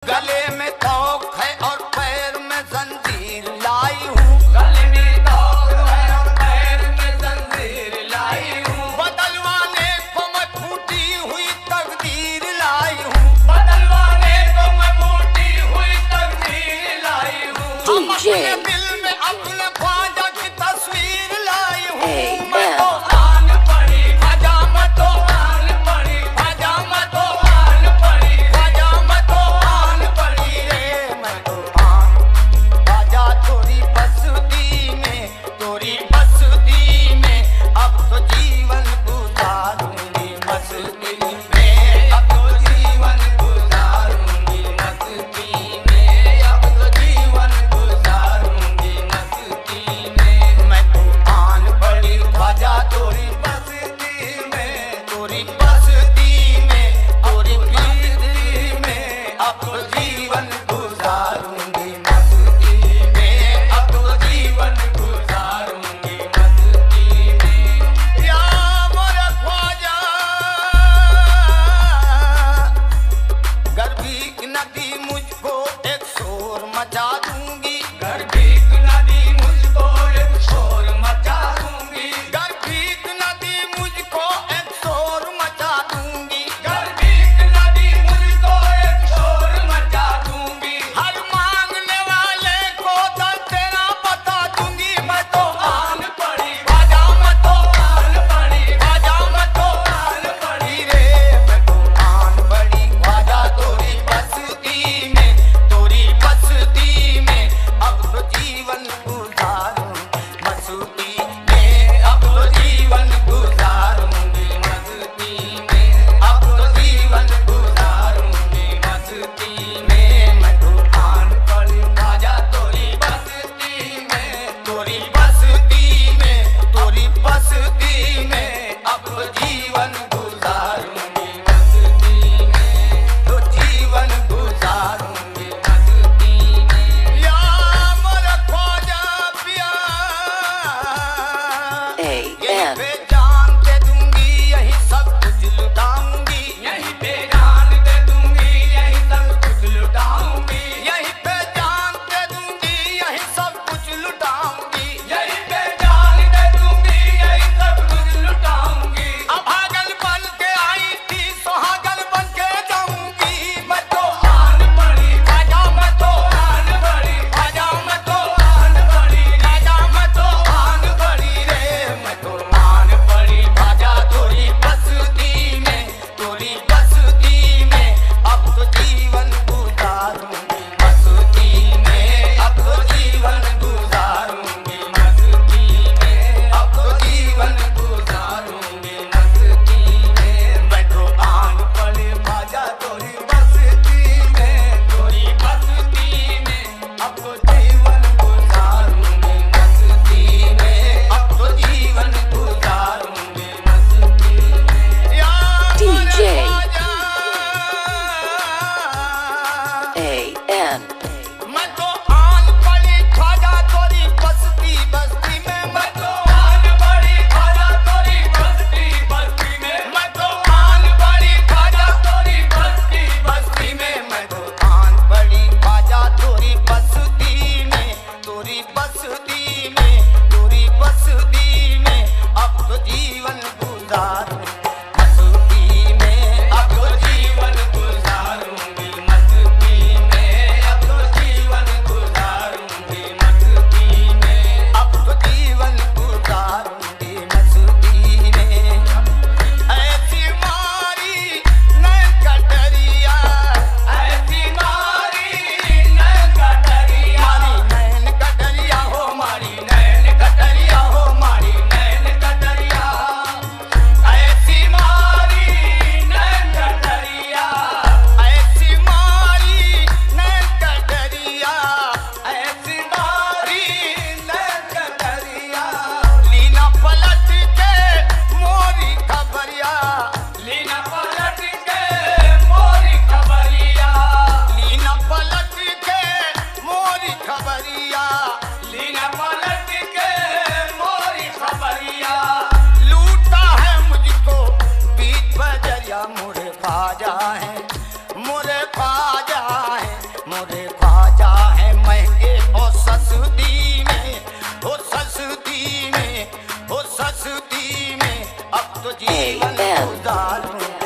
गले में तोक है और पैर में जंजीर लाई हूँ। गले में तोक है और पैर में जंजीर लाई हूँ। बदलवाने को मैं फूटी हुई तकदीर लाई हूँ। बदलवाने को मैं फूटी हुई तकदीर लाई हूँ। अपने दिल में अपने ख्वाजा की तस्वीर लाई हूँ। मैं तो आन पड़ी ख्वाजा मैं तो आन पड़ी ख्वाजा मैं तो आन पड़ी ख्वाजा मैं तो आन पड़ी रे। मैं तो आन ख्वाजा तोरी बस्ती में, तोरी बस्ती में अब तो जीवन गुजारूंगी मस्ती में। अब तो जीवन गुजारूंगी मस्ती में। अब तो जीवन गुजारूंगी मस्ती में। मैं तो आन पड़ी ख्वाजा तोरी बस्ती में, तोरी बस्ती में, तोरी बस्ती में अब तो जीवन गुजारूंगी मस्ती में। अब तो जीवन गुजारूंगी मस्ती में। या मोरा ख्वाजा गर्भी नदी मुझको एक शोर मचा दूंगी। गर्भी नदी मुझको एक शोर मचा दूंगी। गर्भी नदी मुझको एक शोर मचा दूंगी। गर्भी नदी मुझको एक शोर मचा दूंगी। हर मांगने वाले को दर तेरा बता दूंगी। मैं तो आन पड़ी ख्वाजा मैं तो आन पड़ी ख्वाजा मैं तो आन पड़ी रे। मैं तो आन बड़ी ख्वाजा तोरी बस्ती में, तोरी बस्ती में अब तो जीवन गुजारूं मस्ती में। अब तो जीवन गुजारूंगी मस्ती में। अब तो जीवन गुजारूंगी मस्ती में। मैं तो आन बड़ी ख्वाजा तोरी बस्ती में, तोरी बस्ती में, तोरी बस्ती में अब तो जीवन गुजारूंगी मस्ती में। तो जीवन गुजारूंगी मस्ती में। या मोरा ख्वाजा पिया यहीं पे जान दे दूंगी, यही सब कुछ लुटाऊंगी। यहीं पे जान दे दूंगी यहीं सब कुछ लुटाऊंगी। यहीं पे जान दे दूंगी, यही सब कुछ लुटाऊंगी। यहीं पे जान दे दूंगी यहीं सब कुछ लुटाऊंगी। अभागल बन के आई थी सुहागल बन के जाऊंगी। मैं तो आन पड़ी ख्वाजा मैं तो आन पड़ी ख्वाजा मैं तो आन पड़ी राजा मैं तो आन पड़ी रे। मैं तो आन पड़ी ख्वाजा तोरी बस्ती में, तोरी बस्ती में अब तो जीवन गुजारूंगी मस्ती में। अब तो जीवन गुजारूंगी मस्ती में। अब तो जीवन गुजारूंगी मस्ती में। मैं तो आन पड़ी ख्वाजा तोरी बस्ती में, तोरी बस्ती में अब तो जीवन गुजारूंगी मस्ती में। अब तो जीवन गुजारूंगी मस्ती में। या DJ ख्वाजा AN मैं तो आन पड़ी ख्वाजा तोरी बस्ती बस्ती में। मैं तो आन पड़ी ख्वाजा तोरी बस्ती बस्ती में। मैं तो आन पड़ी ख्वाजा तोरी बस्ती बस्ती में। मैं तो आन पड़ी ख्वाजा तोरी बस्ती में, तोरी बस्ती में, तोरी बस्ती में अब तो जीवन गुजारूं मस्ती में। अब तो जीवन गुजारूंगी मस्ती में। अब तो बस्ती में अब तो जीवन Amen. गुजारूं